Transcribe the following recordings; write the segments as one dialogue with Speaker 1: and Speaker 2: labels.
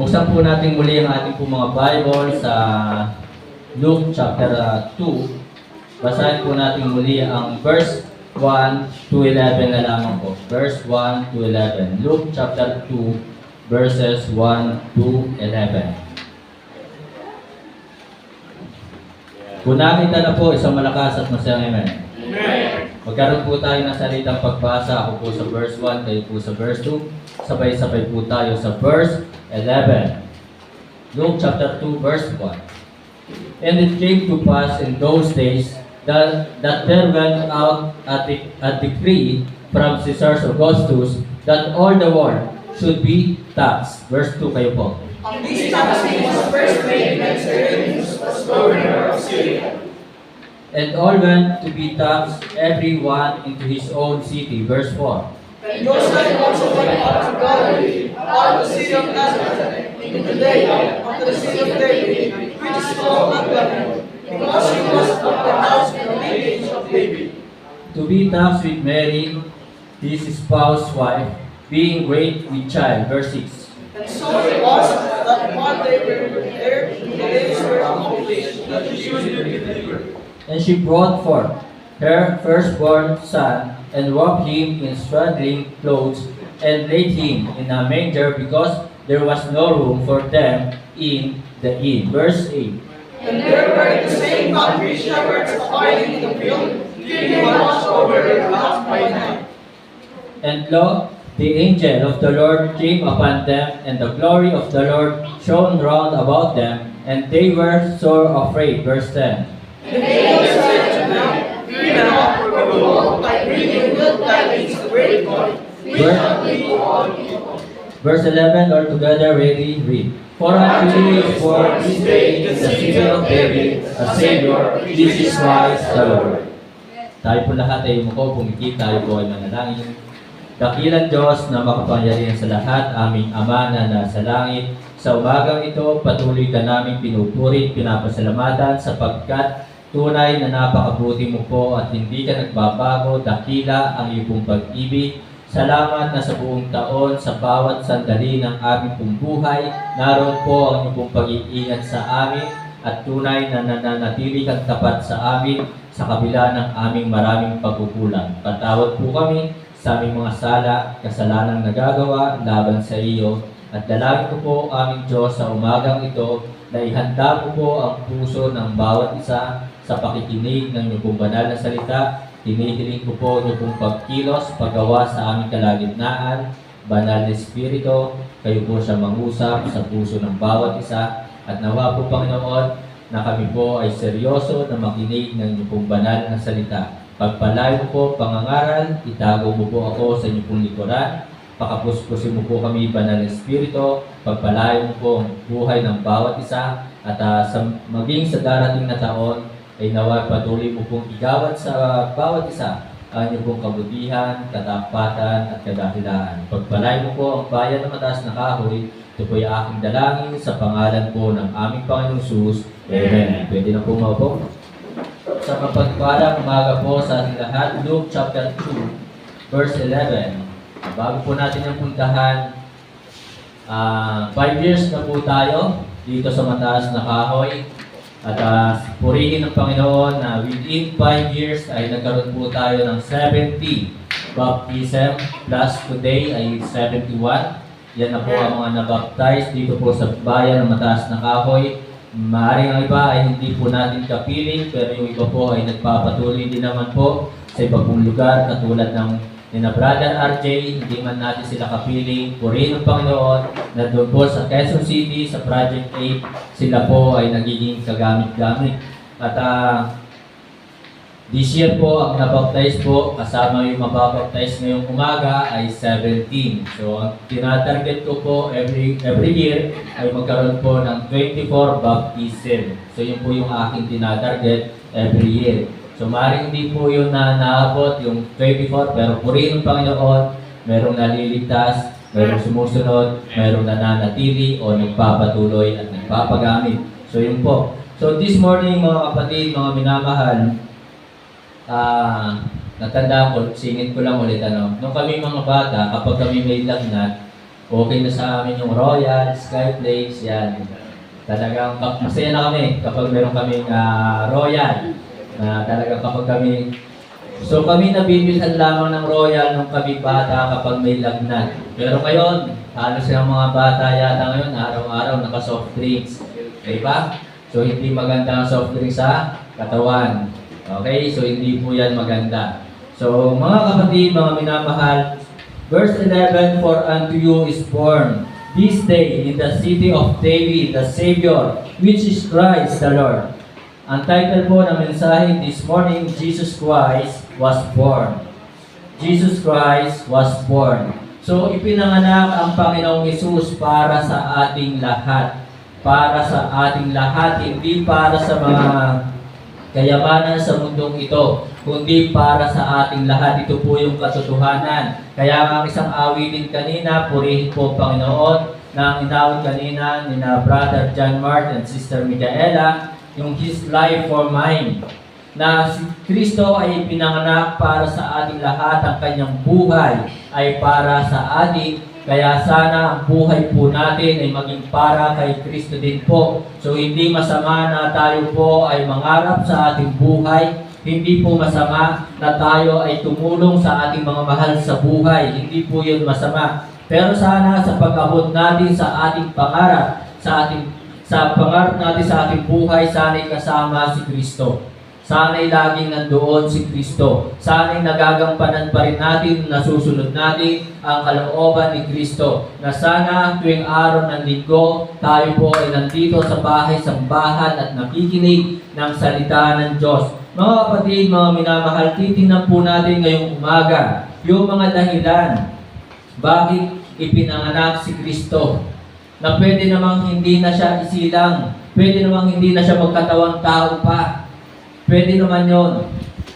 Speaker 1: Buksan po natin muli ang ating po mga Bible sa Luke chapter 2. Basahin po natin muli ang verse 1 to 11 na lamang po. Verse 1 to 11. Luke chapter 2 verses 1 to 11. Kung nakita na po, isang malakas at masayang amen. Magkaroon po tayo ng salitang pagbasa. Ako po sa verse 1, kayo po sa verse 2. Sabay-sabay po tayo sa verse 11. Luke chapter 2 verse 1. And it came to pass in those days that there went out a decree from Caesar Augustus that all the world should be taxed. Verse 2 kayo po.
Speaker 2: This taxing was first made when Cyrenius was governor of Syria.
Speaker 1: And all went to be taxed, every one into his own city. Verse 4.
Speaker 2: And Joseph also went up to Galilee, out of the city of Nazareth, into Judea, unto the city of David, which is called Bethlehem, because he was of the house and lineage of David.
Speaker 1: To be taxed with Mary, his spouse's wife, being great with child. Verse 6.
Speaker 2: And so it was that while they were there, the days were accomplished that she should be delivered.
Speaker 1: And she brought forth her firstborn son, and wrapped him in swaddling clothes, and laid him in a manger, because there was no room for them in the inn. Verse 8.
Speaker 2: And there were in the same country shepherds abiding in the field, keeping watch over their flocks by night.
Speaker 1: And lo, the angel of the Lord came upon them, and the glory of the Lord shone round about them, and they were sore afraid. Verse 10.
Speaker 2: And the angel said to them, Fear not, for behold, I bring you good tidings of great joy, which shall be to all people.
Speaker 1: Verse 11, all together ready, read. For unto you is born this day in the city of David a Savior, Jesus Christ the Lord. Tayo po lahat ay umuko, pumikit, tayo po ay manalangin. Dakilang Diyos na makapangyarihan sa lahat, aming Ama na nasa langit. Sa umagang ito, patuloy ka namin pinupuri, pinapasalamatan sapagkat tunay na napakabuti mo po at hindi ka nagbabago, dakila ang iyong pong pag-ibig. Salamat na sa buong taon, sa bawat sandali ng aming pong buhay, naroon po ang iyong pong pag-iingat sa amin at tunay na nananatili kang tapat sa amin sa kabila ng aming maraming pagkukulang. Patawad po kami sa aming mga sala, kasalanang nagagawa laban sa iyo, at dalangin ko po aming Diyos sa umagang ito na ihanda po ang puso ng bawat isa sa pakikinig ng iyong pong banal na salita. Hinihiling ko po iyong pong pagkilos, paggawa sa aming kalagitnaan. Banal na Espiritu, kayo po siya mangusap sa puso ng bawat isa. At nawa po, Panginoon, na kami po ay seryoso na makinig ng iyong pong banal na salita. Pagpalayo mo po pangangaral, itago mo po ako sa inyong pong likuran. Pakapuspusin mo po kami, Banal na Espiritu. Pagpalayo mo po ang buhay ng bawat isa. At maging sa darating na taon, ay naway patuloy mo pong igawad sa bawat isa ang inyong pong kabutihan, katapatan at kadakilaan. Pagpalayo mo po ang bayan ng mataas na kahoy. Ito po yung aking dalangin sa pangalan po ng aming Panginoong Jesus. Amen. Pwede na po maupo. Sa mapagpalang umaga po sa ating lahat, Luke chapter 2, verse 11. Bago po natin ang puntahan, 5 years na po tayo dito sa mataas na kahoy. At purihin ng Panginoon na within 5 years ay nagkaroon po tayo ng 70 baptism, plus today ay 71. Yan na po ang mga nabaptize dito po sa bayan ng mataas na kahoy. Maaaring ang iba ay hindi po natin kapiling, pero yung iba po ay nagpapatuloy din naman po sa iba pong lugar, katulad ng na Brother RJ, hindi man natin sila kapiling. Purihin ng Panginoon na doon po sa Quezon City, sa Project 8, sila po ay nagiging kagamit-gamit. At this year po, ang nabaptize po, kasama yung mabaptize ngayong umaga ay 17. So, ang tinatarget ko po every year ay magkaroon po ng 24 baptism. So, yun po yung aking tinatarget every year. So, maaaring hindi po yun na naabot yung 24, pero purihin ng Panginoon, merong naliligtas, merong sumusunod, merong nananatili o nagpapatuloy at nagpapagamit. So, yun po. So, this morning, mga kapatid, mga minamahal, natandaan ko, singit ko lang ulit, nung kami mga bata, kapag kami may lagnat, Okay na sa amin yung Royal, Sky Place, yan. Talagang masaya na kami kapag meron kaming Royal. Na talagang kapag kami, so kami nabibilhan lamang ng Royal nung kami bata kapag may lagnat. Pero ngayon, halos yung mga bata yata ngayon, araw-araw naka-soft drinks. Okay ba? So hindi maganda ang soft drinks sa katawan. Okay? So hindi po yan maganda. So mga kapatid, mga minamahal, verse 11, for unto you is born this day in the city of David, the Savior, which is Christ the Lord. Ang title po ng mensahe this morning, Jesus Christ was born. Jesus Christ was born. So, ipinanganak ang Panginoong Hesus para sa ating lahat. Para sa ating lahat, hindi para sa mga kayamanan sa mundong ito, kundi para sa ating lahat. Ito po yung katotohanan. Kaya ang isang awitin kanina, purihin po Panginoon, na inawit kanina ni na Brother John Mart and Sister Micaela, yung His Life for Mine, na si Kristo ay pinanganak para sa ating lahat, ang kanyang buhay ay para sa atin, kaya sana ang buhay po natin ay maging para kay Kristo din po. So hindi masama na tayo po ay mangarap sa ating buhay, hindi po masama na tayo ay tumulong sa ating mga mahal sa buhay, hindi po yun masama. Pero sana sa pag-abot natin sa ating pangarap, sa pangarap natin sa ating buhay, sana'y kasama si Kristo. Sana'y laging nandoon si Kristo. Sana'y nagagampanan pa rin natin, nasusunod natin ang kalooban ni Kristo. Na sana tuwing araw ng linggo, tayo po ay nandito sa bahay-sambahan at nakikinig ng salita ng Diyos. Mga kapatid, mga minamahal, titingnan po natin ngayong umaga yung mga dahilan bakit ipinanganak si Kristo. Na pwede namang hindi na siya isilang, pwede namang hindi na siya magkatawang tao pa. Pwede naman yon.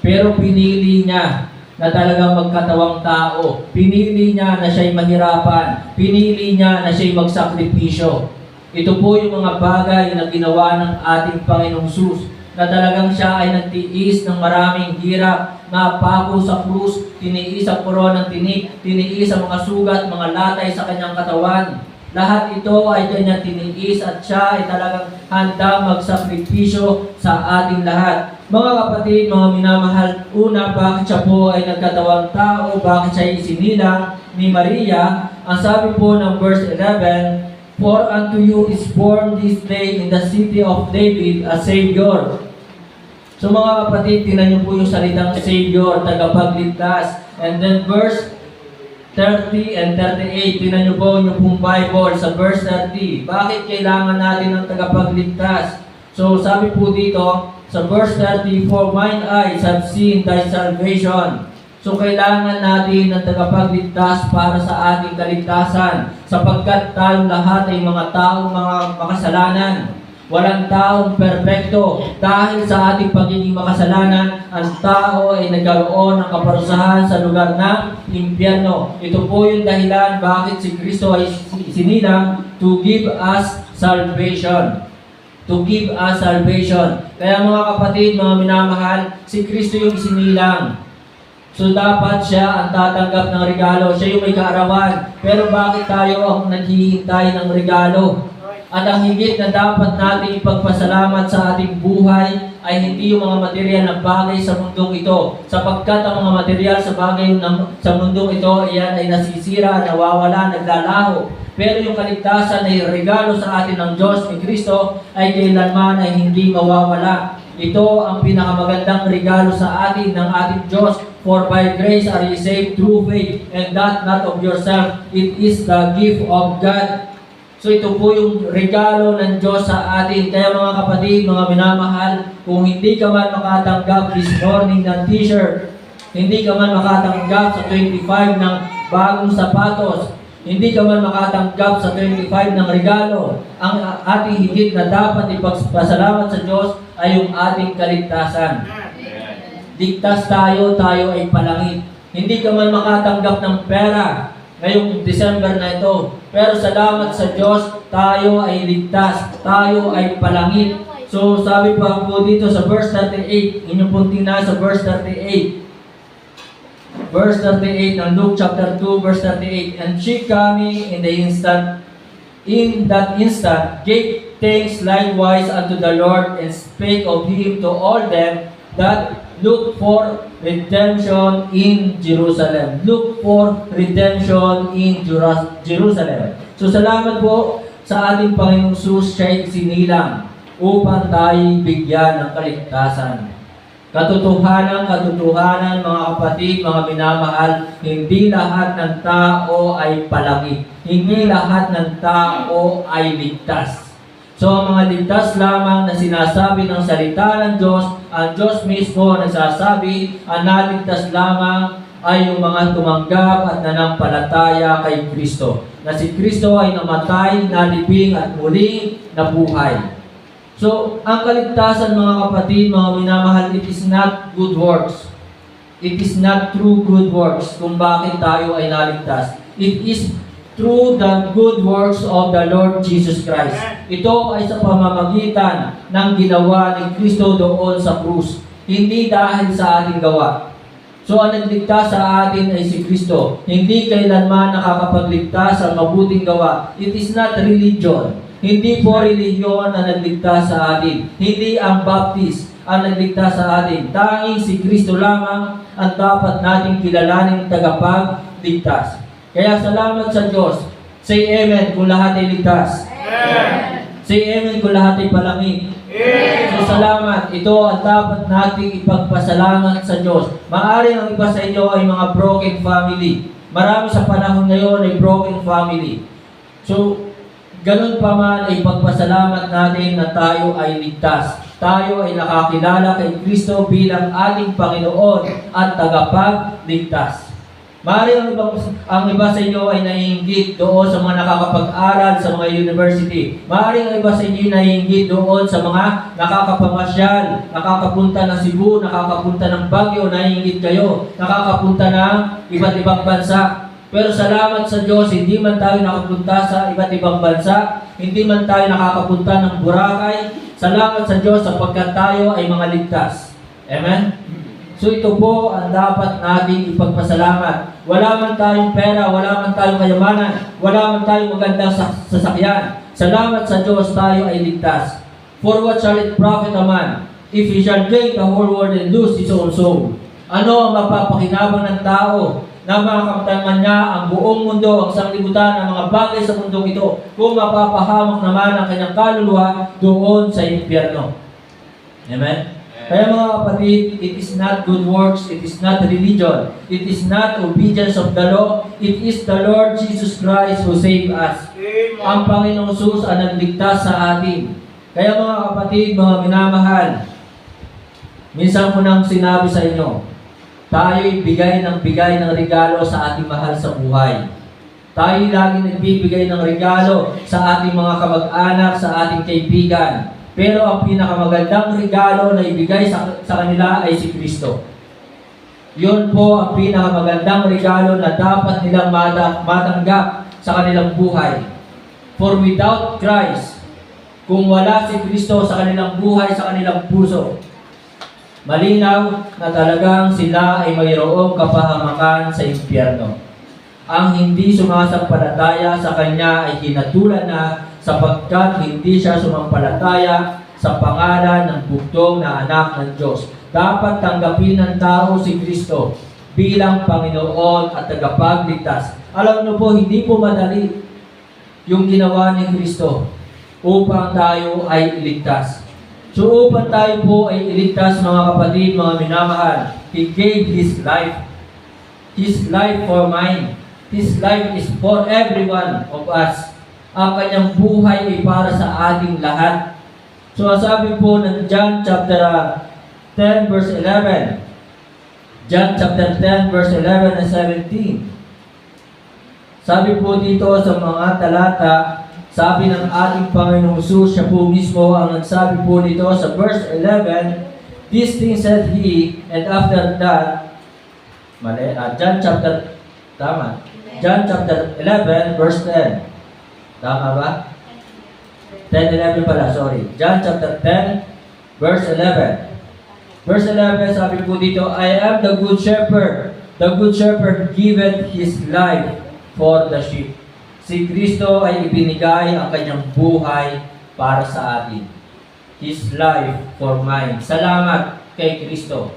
Speaker 1: Pero pinili niya na talagang magkatawang tao. Pinili niya na siya'y mahirapan. Pinili niya na siya'y magsakripisyo. Ito po yung mga bagay na ginawa ng ating Panginoong Hesus, na talagang siya ay nagtiis ng maraming hirap, napako sa krus, tiniis ang koronang tinik, tiniis ang mga sugat, mga latay sa kanyang katawan. Lahat ito ay kanyang tiniis at siya ay talagang handa magsakripisyo sa ating lahat. Mga kapatid, mga minamahal, una, bakit siya po ay nagkatawang tao? Bakit siya isinilang ni Maria? Ang sabi po ng verse 11, for unto you is born this day in the city of David a Savior. So mga kapatid, tingnan niyo po yung salitang Savior, tagapagligtas. And then verse 30 and 38, tingnan niyo po yung pong Bible sa verse 30. Bakit kailangan natin ng tagapagligtas? So sabi po dito sa verse 30, for mine eyes have seen thy salvation. So kailangan natin ng tagapagligtas para sa ating kaligtasan, sapagkat tayong lahat ay mga taong mga makasalanan. Walang taong perpekto. Dahil sa ating pagiging makasalanan, ang tao ay nagkaroon ng kaparusahan sa lugar ng impyerno. Ito po yung dahilan bakit si Kristo ay sinilang, to give us salvation. To give us salvation. Kaya mga kapatid, mga minamahal, si Kristo yung sinilang. So dapat siya ang tatanggap ng regalo. Siya yung may kaarawan. Pero bakit tayo ang naghihintay ng regalo? At ang higit na dapat natin ipagpasalamat sa ating buhay ay hindi yung mga material na bagay sa mundong ito. Sapagkat ang mga material sa bagay sa mundong ito, iyan ay nasisira, nawawala, naglalaho. Pero yung kaligtasan ay regalo sa atin ng Diyos ni Kristo ay kailanman ay hindi mawawala. Ito ang pinakamagandang regalo sa atin ng ating Diyos. For by grace are ye saved through faith, and that not of yourself. It is the gift of God. So ito po yung regalo ng Diyos sa atin. Kaya mga kapatid, mga minamahal, kung hindi ka man makatanggap this morning ng t-shirt, hindi ka man makatanggap sa 25 ng bagong sapatos, hindi ka man makatanggap sa 25 ng regalo, ang ating higit na dapat ipagpasalamat sa Diyos ay yung ating kaligtasan. Ligtas tayo, tayo ay palangit. Hindi ka man makatanggap ng pera ngayong December na ito, pero salamat sa Diyos, tayo ay ligtas, tayo ay palangit. So sabi pa po dito sa verse 38, inyong pong tingnan sa verse 38, verse 38 ng Luke chapter 2, verse 38. And she coming in that instant, gave thanks likewise unto the Lord, and spake of him to all them that look for redemption in Jerusalem. Look for redemption in Jerusalem. So salamat po sa ating Panginoong Jesus, siya'y sinilang upang tayo bigyan ng kaligtasan. Katotohanan, mga kapatid, mga minamahal, hindi lahat ng tao ay palangit. Hindi lahat ng tao ay ligtas. So, ang mga ligtas lamang na sinasabi ng salita ng Diyos, ang Diyos mismo nagsasabi, ang naligtas lamang ay yung mga tumanggap at nanampalataya kay Kristo. Na si Kristo ay namatay, nalibing at muling nabuhay. So, ang kaligtasan mga kapatid, mga minamahal, it is not good works. It is not through good works kung bakit tayo ay naligtas. It is through the good works of the Lord Jesus Christ. Ito ay sa pamamagitan ng ginawa ni Kristo doon sa krus. Hindi dahil sa ating gawa. So, ang nagligtas sa atin ay si Kristo. Hindi kailanman nakakapagligtas sa mabuting gawa. It is not religion. Hindi po relihiyon ang nagligtas sa atin. Hindi ang baptist ang nagligtas sa atin. Tanging si Kristo lamang ang dapat nating kilalaning tagapagligtas. Kaya salamat sa Diyos. Say amen kung lahat ay ligtas.
Speaker 2: Amen.
Speaker 1: Say amen kung lahat ay palangit. So salamat. Ito ang dapat nating ipagpasalamat sa Diyos. Maaari ang iba sa inyo ay mga broken family. Marami sa panahon ngayon ay broken family. So, ganun pa man ay pagpasalamat natin na tayo ay ligtas. Tayo ay nakakilala kay Kristo bilang ating Panginoon at tagapagligtas. Maaari ang iba sa inyo ay naiinggit doon sa mga nakakapag-aral sa mga university. Maaari ang iba sa inyo ay naiinggit doon sa mga nakakapamasyal, nakakapunta ng Cebu, nakakapunta ng Baguio, naiinggit kayo, nakakapunta ng iba't ibang bansa. Pero salamat sa Diyos, hindi man tayo nakapunta sa iba't ibang bansa, hindi man tayo nakakapunta ng Boracay. Salamat sa Diyos sapagkat tayo ay mga ligtas. Amen? So ito po ang dapat nating ipagpasalamat. Wala man tayong pera, wala man tayong kayamanan, wala man tayong magandang sasakyan. Salamat sa Diyos tayo ay ligtas. For what shall it profit a man if he shall gain the whole world and lose his own soul? Ano ang mapapakinabang ng tao na makakamtan niya ang buong mundo, ang sanglibutan ng mga bagay sa mundong ito, kung mapapahamak naman ang kanyang kaluluwa doon sa impyerno? Amen? Kaya mga kapatid, it is not good works, it is not religion, it is not obedience of the law, it is the Lord Jesus Christ who saved us.
Speaker 2: Amen.
Speaker 1: Ang Panginoong Jesus ang nagligtas sa atin. Kaya mga kapatid, mga minamahal, minsan ko nang sinabi sa inyo, tayo'y bigay ng regalo sa ating mahal sa buhay. Tayo lagi nagbibigay ng regalo sa ating mga kamag-anak, sa ating kaibigan. Pero ang pinakamagandang regalo na ibigay sa kanila ay si Kristo. Yun po ang pinakamagandang regalo na dapat nilang matanggap sa kanilang buhay. For without Christ, kung wala si Kristo sa kanilang buhay, sa kanilang puso, malinaw na talagang sila ay mayroong kapahamakan sa impyerno. Ang hindi sumasampalataya sa Kanya ay hinatulan na sapagkat hindi siya sumampalataya sa pangalan ng bugtong na anak ng Diyos. Dapat tanggapin ng tao si Kristo bilang Panginoon at tagapagligtas. Alam niyo po, hindi po madali yung ginawa ni Kristo upang tayo ay iligtas. So upang tayo po ay iligtas, mga kapatid, mga minamahal, He gave His life. His life for mine. His life is for every one of us. Ang kanyang buhay ay para sa ating lahat. So sabi po ng John chapter 10 verse 11. John chapter 10 verse 11 and 17. Sabi po dito sa mga talata, sabi ng ating Panginoong Jesus, siya po mismo ang nagsabi po dito sa verse 11, "These things said He, and after that," John chapter 11 verse 10. Tama ba? 10:11 pala, sorry. John chapter 10 verse 11. Verse 11, sabi po dito, "I am the good shepherd. The good shepherd giveth his life for the sheep. Si Kristo ay ibinigay ang kanyang buhay para sa atin. His life for mine. Salamat kay Kristo.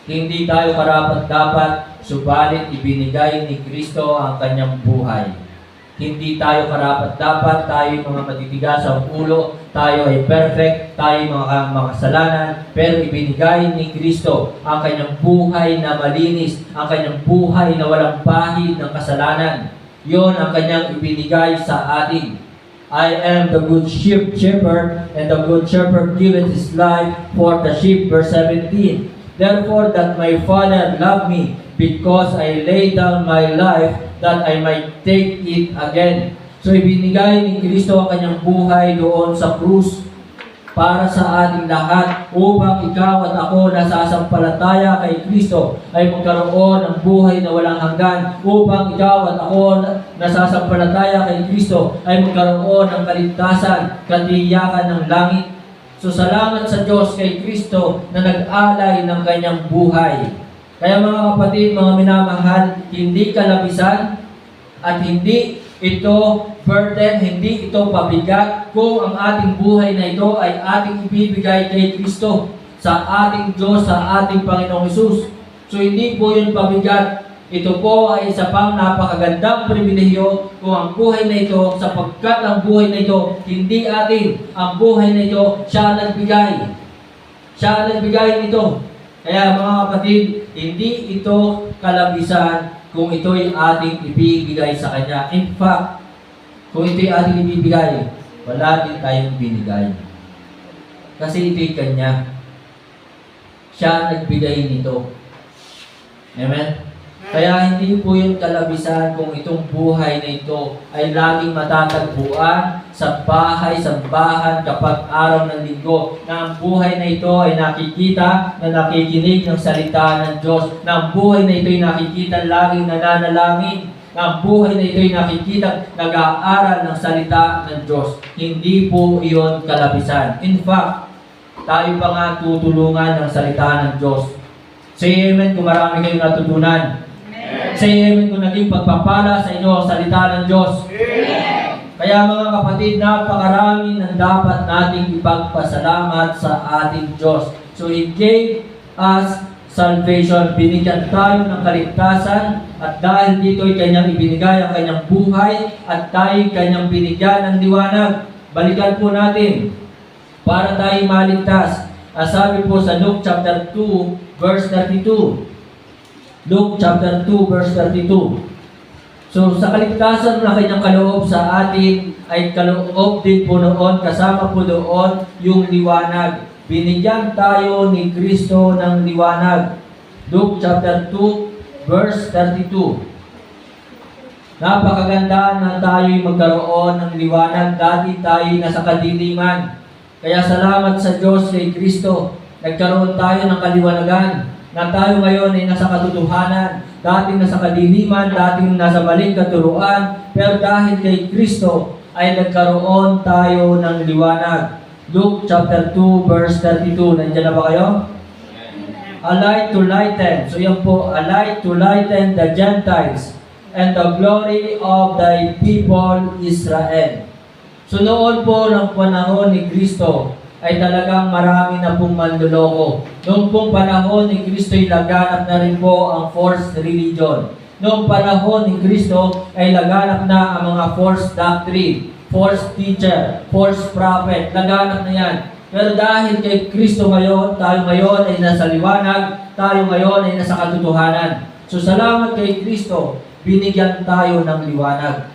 Speaker 1: Hindi tayo karapat-dapat, subalit ibinigay ni Kristo ang kanyang buhay. Hindi tayo karapat-dapat, tayo mga matitigas ang ulo, tayo ay perfect, tayo mga makasalanan, pero ibinigay ni Kristo ang kanyang buhay na malinis, ang kanyang buhay na walang bahid ng kasalanan. Yon ang kanyang ibinigay sa atin. I am the good shepherd, and the good shepherd giveth his life for the sheep. Verse 17. Therefore that my Father loved me, because I lay down my life, that I might take it again. So ibinigay ni Kristo ang kanyang buhay doon sa krus para sa ating lahat, upang ikaw at ako na sasampalataya kay Kristo ay magkaroon ng buhay na walang hanggan, upang ikaw at ako na sasampalataya kay Kristo ay magkaroon ng kaligtasan, katiyakan ng langit. So salamat sa Diyos kay Kristo na nag-alay ng kanyang buhay. Kaya mga kapatid, mga minamahal, hindi kalabisan at hindi ito burden, hindi ito pabigat kung ang ating buhay na ito ay ating ibibigay kay Kristo sa ating Diyos, sa ating Panginoong Hesus. So hindi po yun pabigat. Ito po ay isa pang napakagandang pribilehyo kung ang buhay na ito, sapagkat ang buhay na ito, hindi atin. Ang buhay na ito, siya nagbigay. Siya nagbigay nito. Kaya mga kapatid, hindi ito kalabisan kung ito'y ating ibibigay sa Kanya. In fact, kung ito'y ating ibibigay, wala din tayong binigay. Kasi ito'y Kanya. Siya nagbigay nito. Amen? Kaya hindi po yung kalabisan kung itong buhay na ito ay laging matatagpuan sa bahay-sambahan kapag araw ng linggo, na ang buhay na ito ay nakikita, na nakikinig ng salita ng Diyos, na ang buhay na ito ay nakikita laging nananalangin, na ang buhay na ito ay nakikita nag-aaral ng salita ng Diyos. Hindi po iyon kalabisan. In fact, tayo pa nga tutulungan ng salita ng Diyos. Say amen kung marami kayong natutunan. Say amen kung naging pagpapala sa inyo ang salita ng Diyos. Amen. Kaya mga kapatid, napakarami ng dapat nating ipagpasalamat sa ating Diyos. So He gave us salvation. Binigyan tayo ng kaligtasan, at dahil dito ay Kanyang ibinigay ang Kanyang buhay, at tayo Kanyang binigyan ng liwanag. Balikan po natin para tayo maligtas. Sabi po sa Luke chapter 2 verse 32. Luke chapter 2 verse 32. So sa kaligtasan na Kanyang kaloob sa atin ay kaloob din po noon, kasama po doon yung liwanag. Binigyan tayo ni Kristo ng liwanag. Luke chapter 2 verse 32. Napakaganda na tayo'y magkaroon ng liwanag. Dati tayo'y nasa kadiliman. Kaya salamat sa Diyos kay Kristo. Nagkaroon tayo ng kaliwanagan, na tayo ngayon ay nasa katotohanan. Dating nasa kadiliman, dating nasa maling katuruan, pero dahil kay Kristo ay nagkaroon tayo ng liwanag. Luke chapter 2 verse 32. Nandiyan na ba kayo? A light to lighten. So yan po, a light to lighten the Gentiles and the glory of thy people Israel. So noon po ng panahon ni Kristo ay talagang marami na pong manloloko. Noong pong panahon ni Kristo ay laganap na rin po ang false religion. Noong panahon ni Kristo ay laganap na ang mga false doctrine, false teacher, false prophet. Laganap na yan. Pero dahil kay Kristo ngayon, tayo ngayon ay nasa liwanag, tayo ngayon ay nasa katotohanan. So salamat kay Kristo, binigyan tayo ng liwanag.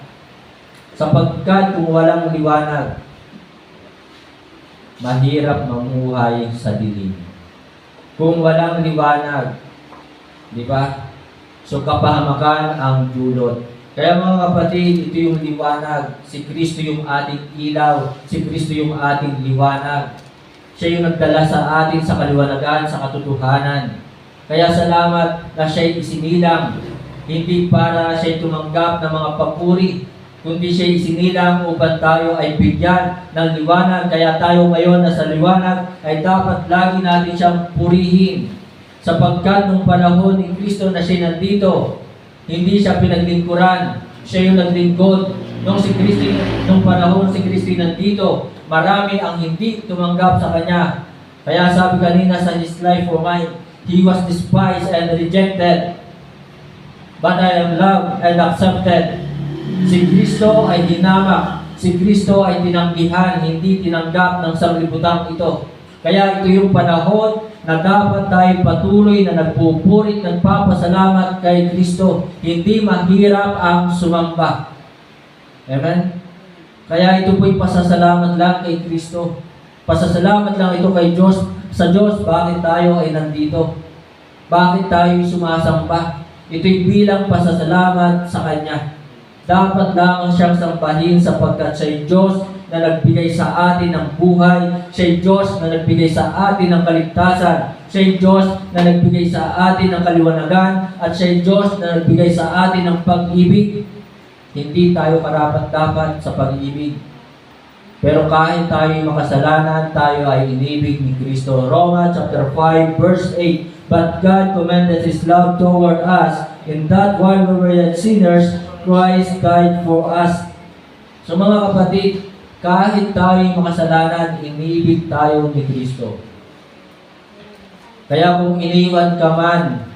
Speaker 1: Sapagkat kung walang liwanag, mahirap mamuhay sa dilim. Kung walang liwanag, di ba? So kapahamakan ang dulot. Kaya mga kapatid, ito yung liwanag. Si Kristo yung ating ilaw. Si Kristo yung ating liwanag. Siya yung nagdala sa atin sa kaliwanagan, sa katotohanan. Kaya salamat na siya'y isinilang. Hindi para siya'y tumanggap ng mga papuri, kundi siya isinilang upang tayo ay bigyan ng liwanag. Kaya tayo ngayon na sa liwanag ay dapat lagi natin siyang purihin. Sapagkat nung panahon ni Kristo na siya nandito, hindi siya pinaglingkuran, siya yung naglingkod. Nung panahon si Kristo nandito, marami ang hindi tumanggap sa Kanya. Kaya sabi kanina sa His life for mine, He was despised and rejected, but I am loved and accepted. Si Kristo ay hinamak, si Kristo ay tinanggihan, hindi tinanggap ng sanglibutan ito. Kaya ito yung panahon na dapat tayo patuloy na nagpupurit, nagpapasalamat kay Kristo. Hindi mahirap ang sumamba. Amen? Kaya ito po'y pasasalamat lang kay Kristo. Pasasalamat lang ito kay Diyos, sa Diyos, bakit tayo ay nandito? Bakit tayo sumasamba? Ito'y bilang pasasalamat sa Kanya. Dapat lamang siyang sambahin sapagkat siya'y Diyos na nagbigay sa atin ng buhay, siya'y Diyos na nagbigay sa atin ng kaligtasan, siya'y Diyos na nagbigay sa atin ng kaliwanagan, at siya'y Diyos na nagbigay sa atin ng pag-ibig. Hindi tayo karapat-dapat sa pag-ibig. Pero kahit tayo makasalanan, tayo ay inibig ni Kristo. Romans chapter 5 verse 8, But God commended His love toward us, in that while we were yet sinners, Christ died for us. So mga kapatid, kahit tayo makasalanan, inibig tayo ni Kristo. Kaya kung iniwan ka man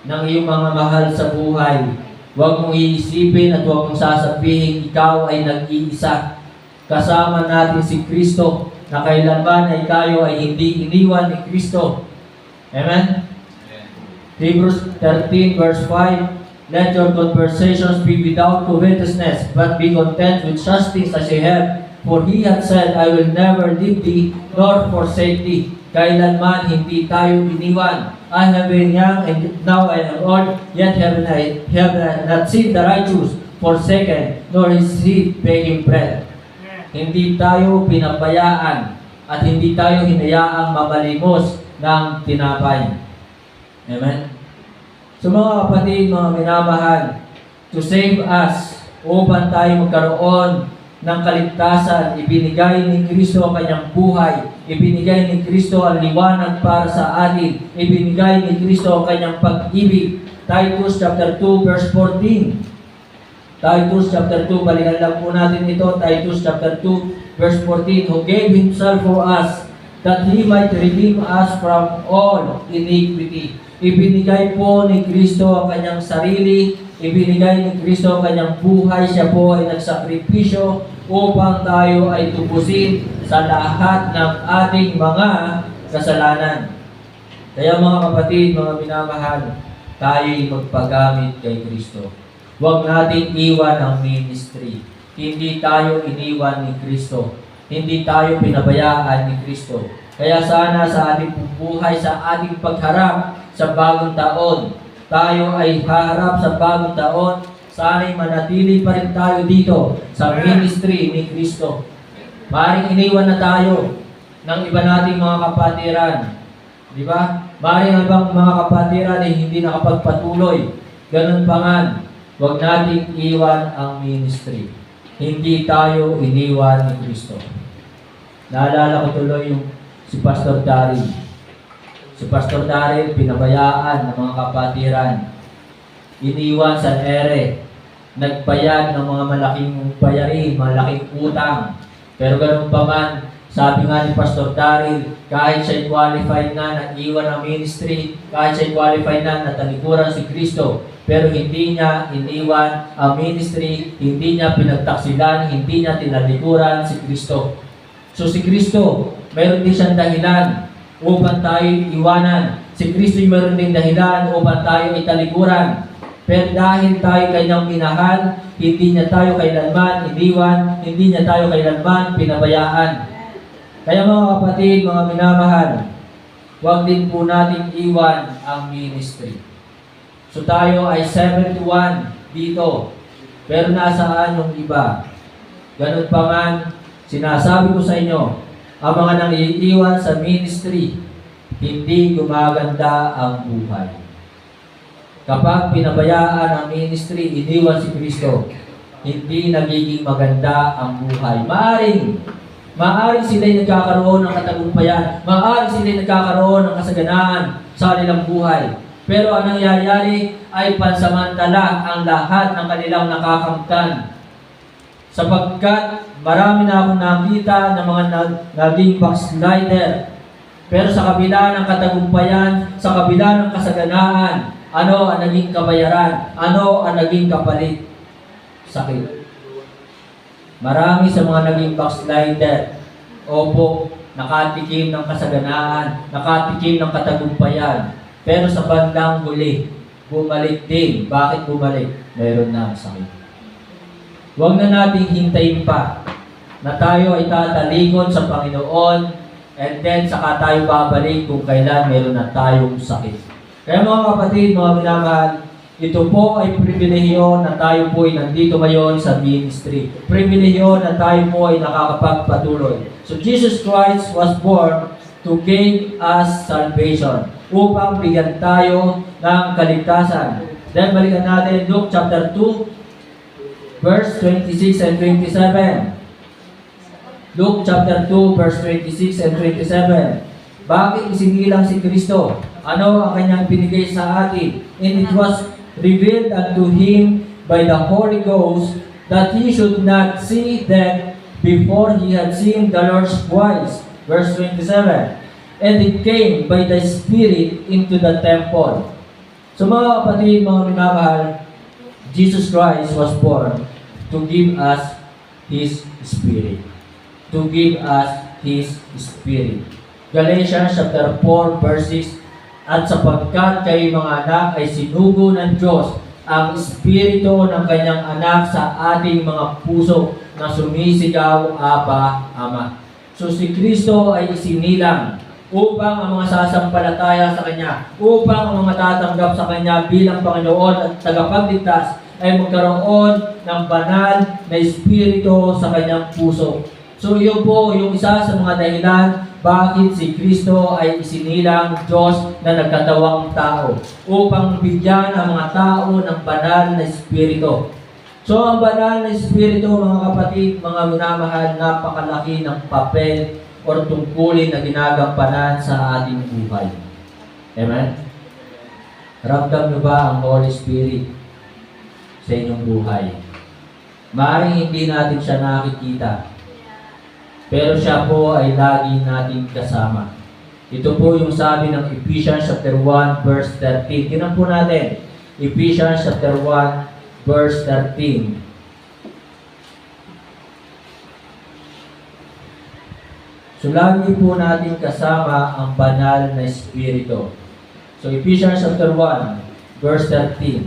Speaker 1: ng iyong mga mahal sa buhay, huwag mong iisipin at huwag mong sasabihin ikaw ay nag-iisa. Kasama natin si Kristo na kailanman ay tayo ay hindi iniwan ni Kristo. Amen? Hebrews 13 verse 5, Let your conversations be without covetousness, but be content with such things as you have. For He hath said, I will never leave thee, nor forsake thee. Kailanman hindi tayo iniwan. I have been young, and now I am old, yet have not seen the righteous forsaken, nor his seed begging bread. Hindi tayo pinabayaan at hindi tayo hinayaang mamalimos ng tinapay. Amen? So mga kapatid, mga minamahal, to save us, upang tayo magkaroon ng kaligtasan, ibinigay ni Kristo ang kanyang buhay, ibinigay ni Kristo ang liwanag para sa atin, ibinigay ni Kristo ang kanyang pag-ibig. Titus chapter 2 verse 14. Titus chapter 2, balikan lang po natin ito, Titus chapter 2 verse 14, Who gave Himself for us, that He might redeem us from all iniquity. Ibinigay po ni Kristo ang kanyang sarili, ibinigay ni Kristo ang kanyang buhay, siya po ay nagsakripisyo upang tayo ay tubusin sa lahat ng ating mga kasalanan. Kaya mga kapatid, mga minamahal, tayo'y magpagamit kay Kristo. Huwag natin iwan ang ministry. Hindi tayo iniwan ni Kristo. Hindi tayo pinabayaan ni Kristo. Kaya sana sa ating buhay, sa ating pagharap sa bagong taon, tayo ay haharap sa bagong taon, sana'y manatili pa rin tayo dito sa ministry ni Kristo. Maaaring iniwan na tayo ng iba nating mga kapatiran. Di ba? Maaaring ibang mga kapatiran ay hindi nakapagpatuloy. Ganun pa man. Huwag nating iwan ang ministry. Hindi tayo iniwan ni Kristo. Naalala ko tuloy yung si Pastor Daryl. Si Pastor Daryl, pinabayaan ng mga kapatiran. Iniwan sa ere. Nagbayad ng mga malaking bayarin, malaking utang. Pero ganun pa man, sabi nga ni Pastor Daryl, kahit siya'y qualified na iwan ang ministry, kahit siya'y qualified na talikuran si Kristo, pero hindi niya iniwan ang ministry, hindi niya pinagtaksilan, hindi niya tinalikuran si Kristo. So si Kristo, mayroon din siyang dahilan upang tayo iwanan. Si Kristo mayroon din dahilan upang tayo italikuran. Pero dahil tayo kanyang minahal, hindi niya tayo kailanman iniwan, hindi niya tayo kailanman pinabayaan. Kaya mga kapatid, mga minamahal, huwag din po natin iwan ang ministry. So tayo ay 71 dito. Pero nasaan yung iba? Ganun pa man, sinasabi ko sa inyo, ang mga nangiiwan sa ministry, hindi gumaganda ang buhay. Kapag pinabayaan ang ministry, iniwan si Kristo, hindi nagiging maganda ang buhay. Maaring sila'y nagkakaroon ng katagumpayan, maaring sila'y nagkakaroon ng kasaganaan, sa kanilang buhay. Pero ang nangyayari ay pansamantala ang lahat ng kanilang nakakamtan. Sapagkat marami na akong nakita ng mga naging backslider. Pero sa kabila ng katagumpayan, sa kabila ng kasaganaan, ano ang naging kabayaran? Ano ang naging kapalit? Sakit. Marami sa mga naging backslider, opo, nakatikim ng kasaganaan, nakatikim ng katagumpayan. Pero sa bandang huli, bumalik din. Bakit bumalik? Meron na sakit. Huwag na nating hintayin pa na tayo ay tatalikod sa Panginoon and then saka tayo babalik kung kailan meron na tayong sakit. Kaya mga kapatid, mga minamahal, ito po ay pribilehiyo na tayo po ay nandito ngayon sa ministry. Pribilehiyo na tayo po ay nakakapagpatuloy. So Jesus Christ was born to gain us salvation, upang bigyan tayo ng kaligtasan. Then balikan natin Luke chapter 2, verse 26 and 27. Luke chapter 2, verse 26 and 27. Bakit isinilang si Kristo? Ano ang kanyang binigay sa atin? And it was revealed unto him by the Holy Ghost that he should not see death before he had seen the Lord's voice. Verse 27. And it came by the Spirit into the temple. So mga kapatid, mga minamahal, Jesus Christ was born to give us His Spirit. To give us His Spirit. Galatians chapter 4 verse 6. At sapagkat kayo mga anak ay sinugo ng Diyos ang Espiritu ng kanyang anak sa ating mga puso na sumisigaw, Aba, Ama. So si Kristo ay isinilang upang ang mga sasampalataya sa Kanya, upang ang mga tatanggap sa Kanya bilang Panginoon at tagapagligtas ay magkaroon ng banal na Espiritu sa Kanyang puso. So yun po yung isa sa mga dahilan bakit si Kristo ay isinilang Diyos na nagkatawang tao, upang bigyan ang mga tao ng banal na Espiritu. So ang banal na Espiritu, mga kapatid, mga minamahal, napakalaki ng papel o tungkulin na ginagampanan sa ating buhay. Amen? Ramdam nyo ba ang Holy Spirit sa inyong buhay? Maaaring hindi natin siya nakikita, pero siya po ay lagi nating kasama. Ito po yung sabi ng Ephesians chapter 1 verse 13. Tingnan po natin. Ephesians chapter 1 verse 13. So lagi po natin kasama ang banal na Espiritu. So Ephesians chapter 1 verse 13.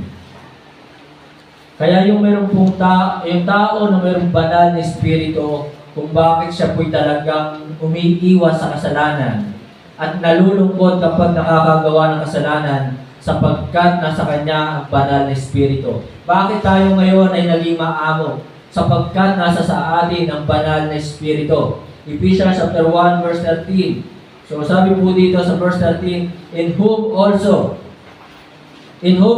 Speaker 1: Kaya yung mayroong pong yung tao na mayroong banal na Espiritu, kung bakit siya po'y talagang umiiwas sa kasalanan at nalulungkot kapag nakakagawa ng kasalanan sapagkat nasa kanya ang banal na Espiritu. Bakit tayo ngayon ay naging maamo? Sapagkat nasa sa atin ang banal na Espiritu. Ephesians chapter 1 verse 13. So sabi po dito sa verse 13, in whom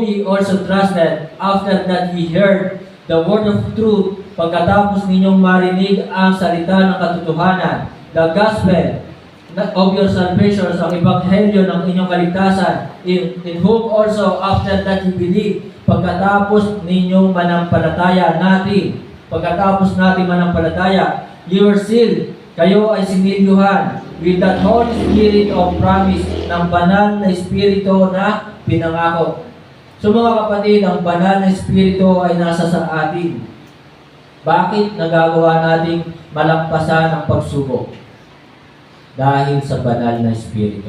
Speaker 1: ye also trusted after that ye heard the word of truth, pagkatapos ninyong marinig ang salita ng katotohanan, the gospel of your salvation, ang ebanghelyo ng inyong kaligtasan, in whom also after that you believe, pagkatapos ninyong manampalataya natin, you were sealed, kayo ay sinilyuhan with that Holy Spirit of promise, ng banal na Espiritu na pinangako. So mga kapatid, ang banal na Espiritu ay nasa sa atin. Bakit nagagawa nating malampasan ang pagsubok? Dahil sa banal na Espiritu.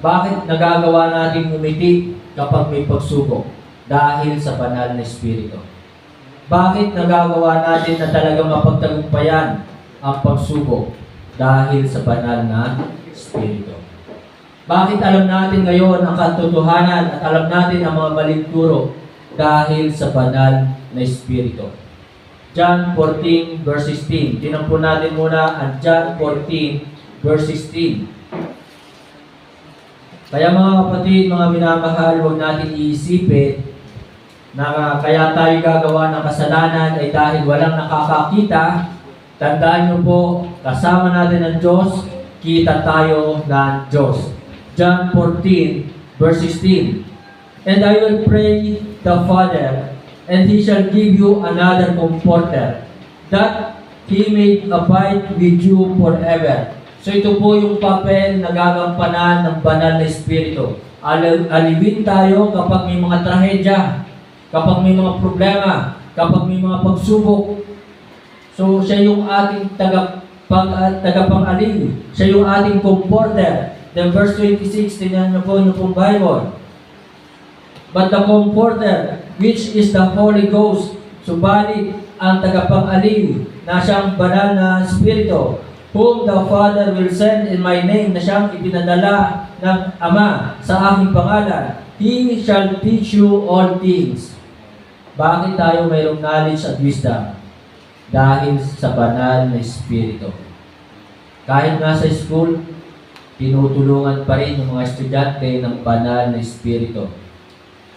Speaker 1: Bakit nagagawa nating umiti kapag may pagsubok? Dahil sa banal na Espiritu. Bakit nagagawa natin na talagang mapagtagumpayan ang pagsubok? Dahil sa banal na Espiritu. Bakit alam natin ngayon ang katotohanan at alam natin ang mga maling turo? Dahil sa banal na Espiritu. John 14 verse 16. Tingnan po natin muna ang John 14 verse 16. Kaya mga kapatid, mga minamahal, huwag natin iisipin na kaya tayo gagawa ng kasalanan ay dahil walang nakakakita. Tandaan nyo po, kasama natin ang Diyos, kita tayo ng Diyos. John 14, verse 16. And I will pray the Father, and He shall give you another Comforter, that He may abide with you forever. So ito po yung papel na gagampanan ng banal na Espiritu. Alipin tayo kapag may mga trahedya, kapag may mga problema, kapag may mga pagsubok. So siya yung ating tagapang-aliw. Siya yung ating comforter. Then verse 26, tingnan niyo po yung pong Bible. But the Comforter, which is the Holy Ghost, subalit ang tagapang-aliw na siyang banal na Espiritu, whom the Father will send in my name, na siyang ipinadala ng Ama sa aking pangalan, He shall teach you all things. Bakit tayo mayroong knowledge at wisdom? Dahil sa banal na Espiritu. Kahit nasa school, tinutulungan pa rin yung mga estudyante ng banal na Espiritu.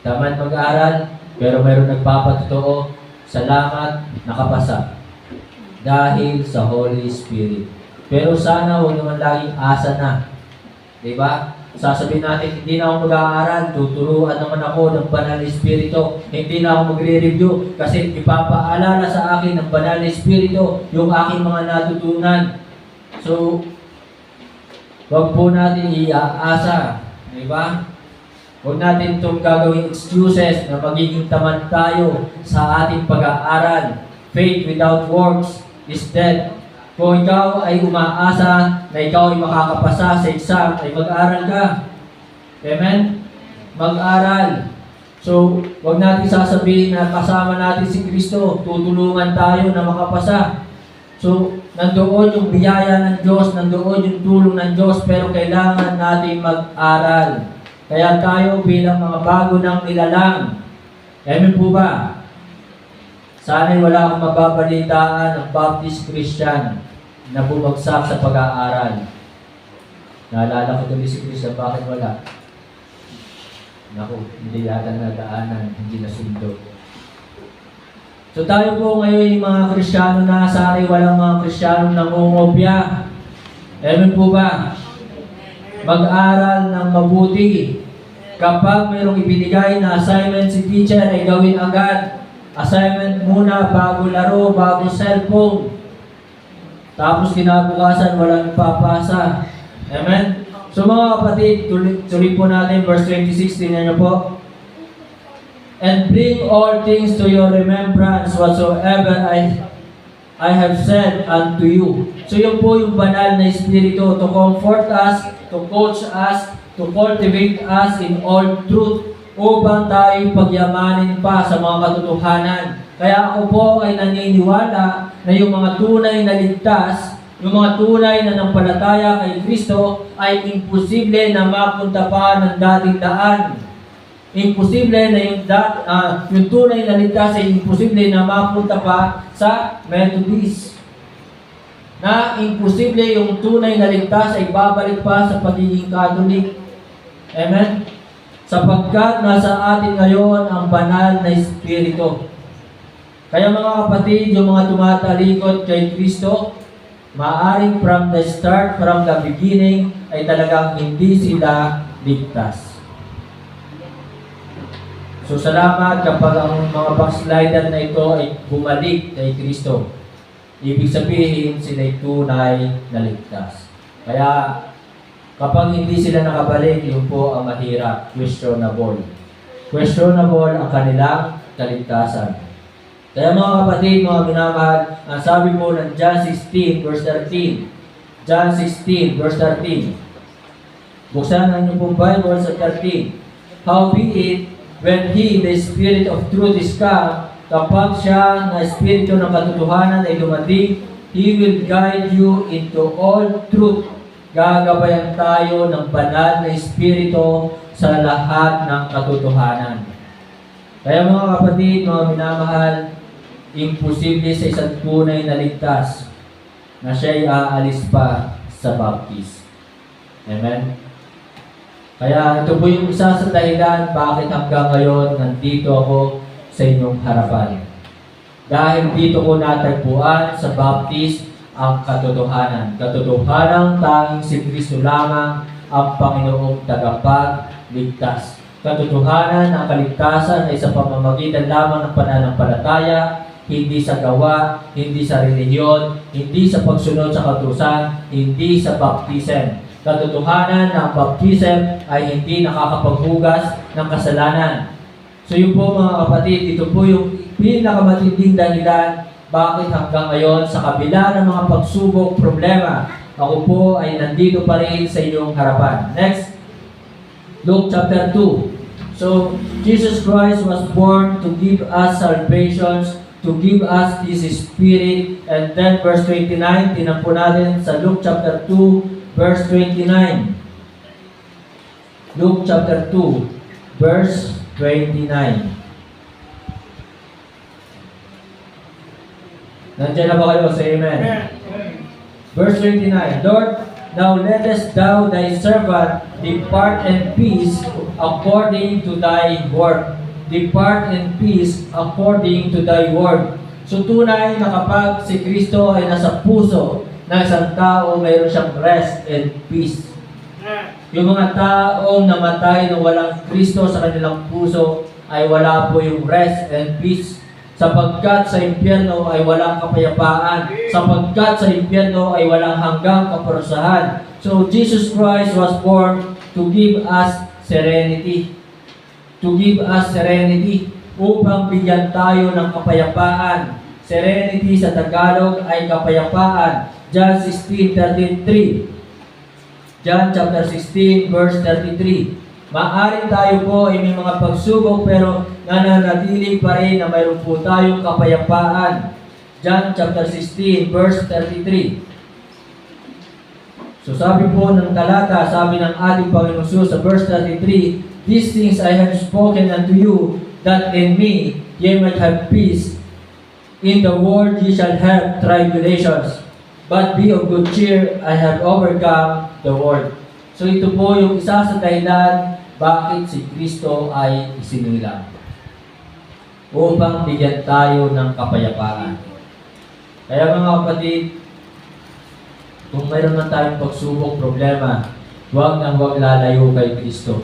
Speaker 1: Tamad mag-aaral, pero mayroong nagpapatotoo, salamat, nakapasa. Dahil sa Holy Spirit. Pero sana huwag naman laging asa na. Diba? Sasabihin natin, hindi na ako mag-aaral, tuturuan naman ako ng banal na Espiritu. Hindi na ako magre-review kasi ipapaalala sa akin ng banal na Espiritu yung aking mga natutunan. So, huwag po natin iaasa. Diba? Huwag natin itong gagawing excuses na magiging tamad tayo sa ating pag-aaral. Faith without works is dead. Kung ikaw ay umaasa na ikaw ay makakapasa sa exam, ay mag-aral ka. Amen? Mag-aral. So, huwag natin sasabihin na kasama natin si Kristo, tutulungan tayo na makapasa. So, nandoon yung biyaya ng Diyos, nandoon yung tulong ng Diyos, pero kailangan natin mag-aral. Kaya tayo bilang mga bago ng nilalang. Amen po ba? Sana'y wala akong mababalitaan ng Baptist Christian na bumagsak sa pag-aaral. Naalala ko tuloy si Christian, bakit wala? Naku, hindi yata nadaanan, hindi nasundo. So tayo po ngayon yung mga Kristiyano na sana'y walang mga Kristiyano nangungopya. Amen po ba? Mag-aral ng mabuti. Kapag mayroong ibinigay na assignment si teacher, ay gawin agad. Assignment muna, bago laro, bago cellphone. Tapos kinabukasan, walang ipapasa. Amen? So mga kapatid, tuloy po natin, verse 26, tingnan niyo po. And bring all things to your remembrance whatsoever I have said unto you. So yun po yung banal na Espiritu to comfort us, to coach us, to cultivate us in all truth upang tayo pagyamanin pa sa mga katotohanan. Kaya ako po ay naniniwala na yung mga tunay na ligtas, yung mga tunay na nampalataya kay Kristo ay imposible na mapunta pa ng dating daan. Imposible na yung tunay na ligtas ay imposible na mapunta pa sa Methodist. Na imposible yung tunay na ligtas ay babalik pa sa pagiging Catholic. Amen? Sapagkat nasa atin ngayon ang banal na Espiritu. Kaya mga kapatid, yung mga tumatalikod kay Kristo, maaring from the start, from the beginning, ay talagang hindi sila ligtas. So salamat kapag ang mga backslider na ito ay bumalik kay Kristo. Ibig sabihin sila ay tunay na ligtas. Kaya kapag hindi sila nakabalik, yun po ang mahirap, questionable. Questionable ang kanilang kaligtasan. Kaya mga kapatid, mga minamahal, ang sabi po ng John 16 verse 13. John 16 verse 13. Buksan ang inyong pong Bible sa 13. Howbeit, when He, the Spirit of truth is come, kapag siya na Espiritu ng katotohanan ay dumating, He will guide you into all truth. Gagabayan tayo ng banal na Espiritu sa lahat ng katotohanan. Kaya mga kapatid, mga minamahal, imposible sa isang tunay na ligtas na siya'y aalis pa sa Baptist. Amen? Kaya ito po yung isa sa dahilan bakit hanggang ngayon nandito ako sa inyong harapan. Dahil dito ko natagpuan sa Baptist ang katotohanan. Katotohanan tanging si Kristo lamang ang Panginoong tagapagligtas. Katotohanan, ang kaligtasan ay sa pamamagitan lamang ng pananampalataya, hindi sa gawa, hindi sa relihiyon, hindi sa pagsunod sa kautusan, hindi sa baptism. Katotohanan na ang baptism ay hindi nakakapaghugas ng kasalanan. So yun po mga kapatid, ito po yung pinakamatinding dahilan bakit hanggang ngayon sa kabila ng mga pagsubok, problema, ako po ay nandito pa rin sa inyong harapan. Next, Luke chapter 2. So, Jesus Christ was born to give us salvation, to give us His Spirit. And then verse 29, tinan po natin sa Luke chapter 2, verse 29. Luke chapter 2, verse 29. Nandiyan na ba kayo? Say amen. Verse 29, Lord, now lettest thou thy servant depart in peace according to thy word. Depart in peace according to thy word. So tunay na kapag si Kristo ay nasa puso ng isang tao, mayroon siyang rest and peace. Yung mga taong namatay na walang Kristo sa kanilang puso ay wala po yung rest and peace. Sapagkat sa impyerno ay walang kapayapaan. Sapagkat sa impyerno ay walang hanggang kaparusahan. So Jesus Christ was born to give us serenity. To give us serenity upang bigyan tayo ng kapayapaan. Serenity sa Tagalog ay kapayapaan. John 16:33. John chapter 16 verse 33. Maaring tayo po ay may mga pagsubok pero nananatili pa rin na mayroon po tayong kapayapaan. John chapter 16 verse 33. So sabi po ng talata, sabi ng ating Panginoon Jesus sa verse 33, these things I have spoken unto you, that in me ye might have peace. In the world ye shall have tribulations, but be of good cheer, I have overcome the world. So ito po yung isa sa dahilan bakit si Kristo ay isinilang. Upang bigyan tayo ng kapayapaan. Kaya mga kapatid, kung mayroon man tayong pagsubok, problema, huwag nang huwag lalayo kay Kristo.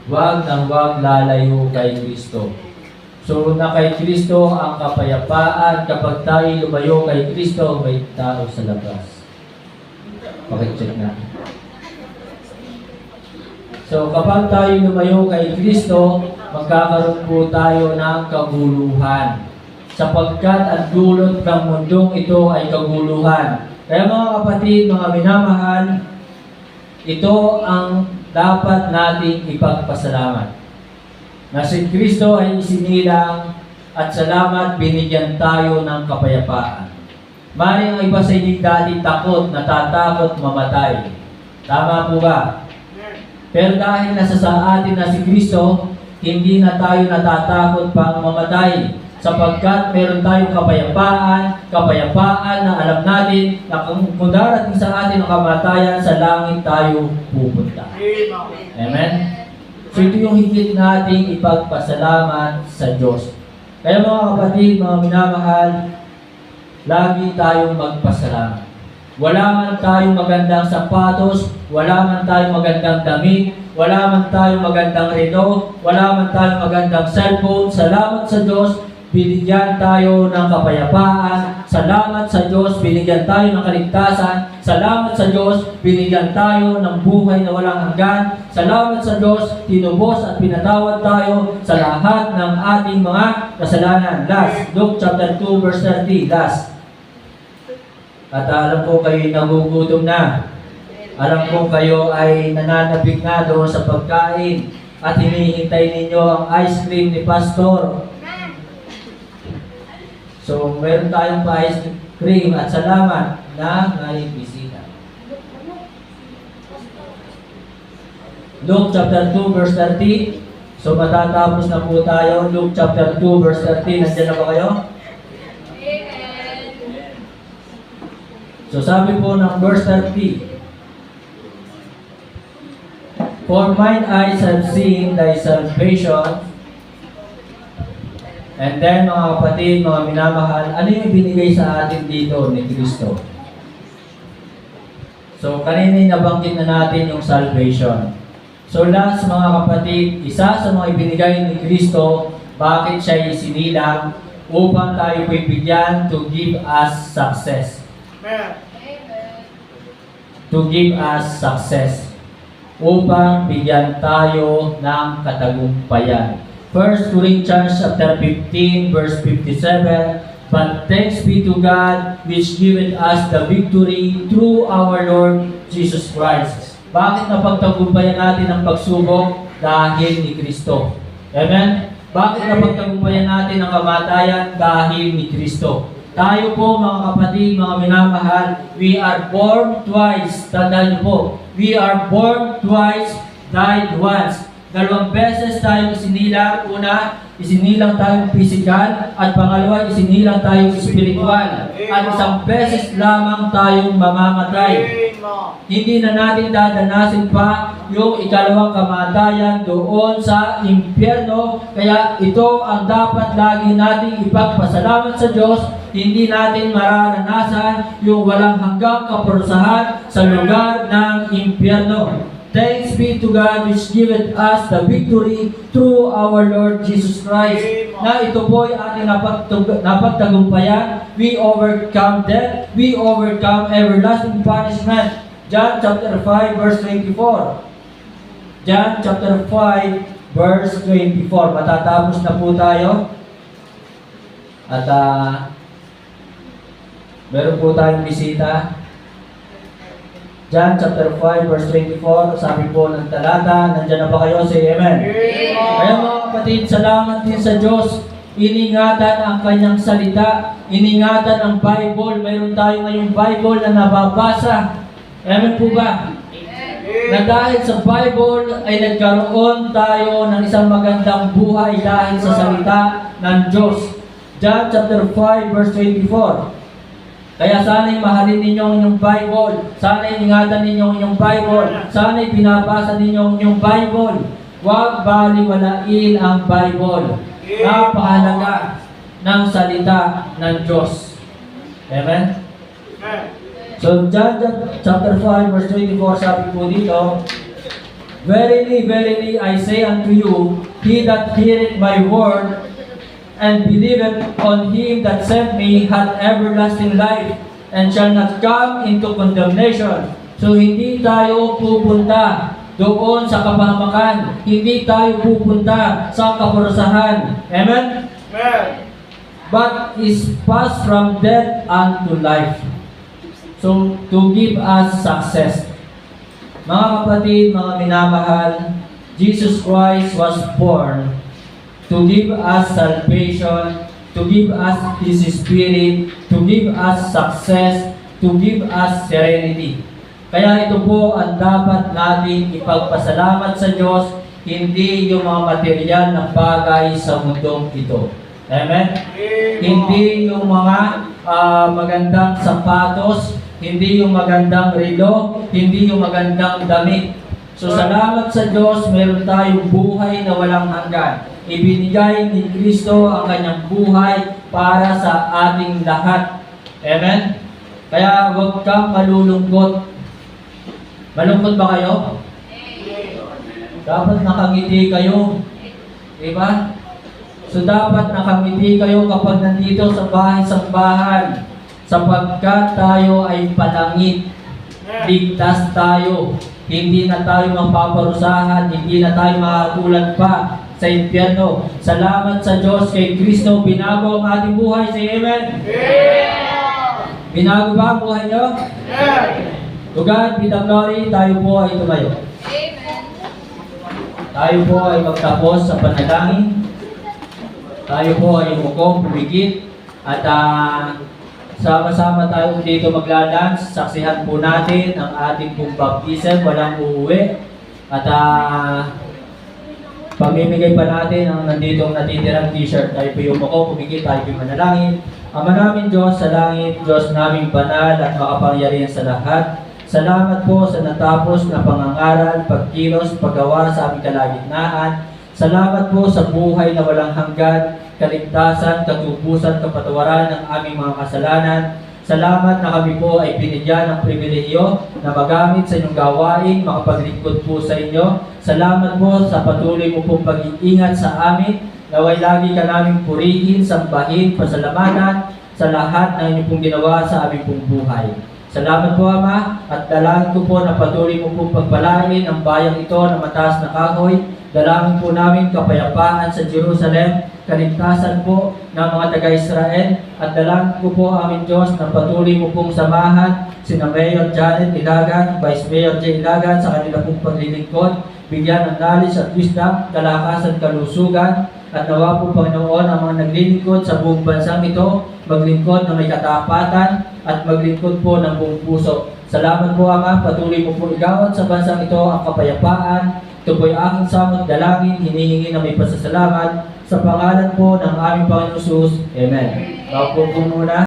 Speaker 1: Huwag nang huwag lalayo kay Kristo. So na kay Kristo ang kapayapaan. Kapag tayo lumayo kay Kristo, may tao sa labas. Pakicheck natin. So kapag tayo lumayo kay Kristo, magkakaroon po tayo ng kaguluhan. Sapagkat ang dulot ng mundong ito ay kaguluhan. Kaya mga kapatid, mga minamahal, ito ang dapat nating ipagpasalamat. Na si Kristo ay isinilang at salamat binigyan tayo ng kapayapaan. Maring ang iba sa inyo dati takot, natatakot mamatay. Tama po ba? Pero dahil nasa sa atin na si Kristo, hindi na tayo natatakot pang mamatay. Sapagkat meron tayong kapayapaan na alam natin na kung darating sa atin ang kamatayan, sa langit tayo pupunta. Amen? So ito yung higit nating ipagpasalamat sa Diyos. Kaya mga kapatid, mga minamahal, lagi tayong magpasalamat. Wala man tayong magandang sapatos, wala man tayong magandang damit, wala man tayong magandang relo, wala man tayong magandang cellphone. Salamat sa Diyos, binigyan tayo ng kapayapaan. Salamat sa Diyos, binigyan tayo ng kaligtasan. Salamat sa Diyos, binigyan tayo ng buhay na walang hanggan. Salamat sa Diyos, tinubos at pinatawad tayo sa lahat ng ating mga kasalanan. Last, Luke chapter 2 verse 30, last. At alam ko kayo nagugutom na. Alam ko kayo ay nananabig na doon sa pagkain at hinihintay ninyo ang ice cream ni Pastor. So, meron tayong pa-ice cream at salamat na ngayong bisita. Luke chapter 2 verse 30. So, matatapos na po tayo. Luke chapter 2 verse 30. Nandiyan na ba kayo? So sabi po ng verse 30, for mine eyes have seen thy salvation. And then mga kapatid, mga minamahal, ano yung binigay sa atin dito ni Kristo? So, kanina nabanggit na natin yung salvation. So, last mga kapatid, isa sa mga ibinigay ni Kristo, bakit siya isinilang upang tayo bigyan to give us success.
Speaker 2: Amen.
Speaker 1: To give us success. Upang bigyan tayo ng katagumpayan. 1 Corinthians chapter 15 verse 57, but thanks be to God which giveth us the victory through our Lord Jesus Christ. Bakit napagtagumpayan natin ang pagsubok? Dahil ni Kristo. Amen? Bakit napagtagumpayan natin ang kamatayan? Dahil ni Kristo. Tayo po mga kapatid, mga minamahal, we are born twice. Tandaan niyo po, we are born twice, died once. Dalawang beses tayong isinilang. Una, isinilang tayong physical. At pangalawa, isinilang tayong spiritual. At isang beses lamang tayong mamamatay. Hindi na natin dadanasin pa yung ikalawang kamatayan doon sa impyerno. Kaya ito ang dapat lagi nating ipagpasalamat sa Diyos. Hindi natin mararanasan yung walang hanggang kaparusahan sa lugar ng impyerno. Thanks be to God which giveth us the victory through our Lord Jesus Christ. Na ito po ay ating napagtagumpayan. We overcome death. We overcome everlasting punishment. John chapter 5 verse 24. John chapter 5 verse 24. Matatapos na po tayo. At meron po tayong bisita. John chapter 5 verse 24, sabi po ng talata, nandyan na ba kayo? Say amen. Kaya mga kapatid, salamat din sa Diyos. Iningatan ang kanyang salita. Iningatan ang Bible. Mayroon tayo ngayong Bible na nababasa. Amen po ba? Na dahil sa Bible ay nagkaroon tayo ng isang magandang buhay dahil sa salita ng Diyos. John chapter 5 verse 24. Kaya sana'y mahalin ninyo ang inyong Bible. Sana'y ingatan ninyo ang inyong Bible. Sana'y binabasa ninyo ang inyong Bible. Huwag baliwalain ang Bible. Napakahalaga ng salita ng Diyos. Amen? So, John chapter 5 verse 24, sabi po dito, Verily, verily, I say unto you, he that heareth my word, and believeth on him that sent me hath everlasting life, and shall not come into condemnation. So hindi tayo pupunta doon sa kapahamakan. Hindi tayo pupunta sa kaparusahan. Amen?
Speaker 2: Amen.
Speaker 1: But is passed from death unto life. So to give us success. Mga kapatid, mga minamahal, Jesus Christ was born to give us salvation, to give us His Spirit, to give us success, to give us serenity. Kaya ito po ang dapat natin ipagpasalamat sa Diyos, hindi yung mga material na bagay sa mundong ito. Amen? Hindi yung mga magandang sapatos, hindi yung magandang relo, hindi yung magandang damit. So salamat sa Diyos, meron tayong buhay na walang hanggan. Ibinigay ni Kristo ang kanyang buhay para sa ating lahat. Amen? Kaya huwag kang malulungkot. Malungkot ba kayo? Dapat nakangiti kayo. Diba? So dapat nakangiti kayo kapag nandito sa bahay-sambahan. Sapagkat tayo ay panangit. Ligtas tayo. Hindi na tayo mapaparusahan. Hindi na tayo makakatulan pa sa impyerno. Salamat sa Diyos kay Kristo. Binago ang ating buhay. Say amen. Binago ba ang buhay nyo? To God be the glory. Tayo po ay tumayo. Tayo po ay magtapos sa panalangin. Tayo po ay umukong, pumigit. At sama-sama tayo dito magla-dance. Saksihan po natin ang ating pong baptism. Walang uuwi. At pamimigay pa natin ang nandito natitirang t-shirt. Tayo po yung umuko, pumigit, tayo po manalangin. Ama namin Diyos sa langit, Diyos naming banal at makapangyarihan sa lahat. Salamat po sa natapos na pangangaral, pagkilos, paggawa sa aming kalagitnaan. Salamat po sa buhay na walang hanggan, kaligtasan, katubusan, kapatawaran ng aming mga kasalanan. Salamat na kami po ay binigyan ng pribilehiyo na magamit sa inyong gawain, makapaglingkod po sa inyo. Salamat po sa patuloy mo pong pag-iingat sa amin. Naway lagi ka namin purihin, sambahin, pasalamatan sa lahat na inyong pong ginawa sa aming pong buhay. Salamat po, Ama, at dalangin ko po na patuloy mo pong pagpalain ang bayang ito na mataas na kahoy. Dalangin po namin kapayapaan sa Jerusalem, kaligtasan po ng mga taga-Israel, at dalangin ko po, aming Diyos, na patuloy mo pong samahan sina Mayor Janet Ilagan, Vice Mayor Jay Ilagan sa kanila pong paglilingkod, bigyan ng knowledge at wisdom, kalakasan, kalusugan, at nawa po, Panginoon, ang mga naglilingkod sa buong bansang ito, maglingkod na may katapatan at maglingkod po ng buong puso. Salamat po, Ama, patuloy mo po igawad sa bansang ito ang kapayapaan. Ito po'y aking samot dalangin, hinihingi na may pasasalamat sa pangalan po ng aming Panginoon Jesus. Amen. Bago po muna.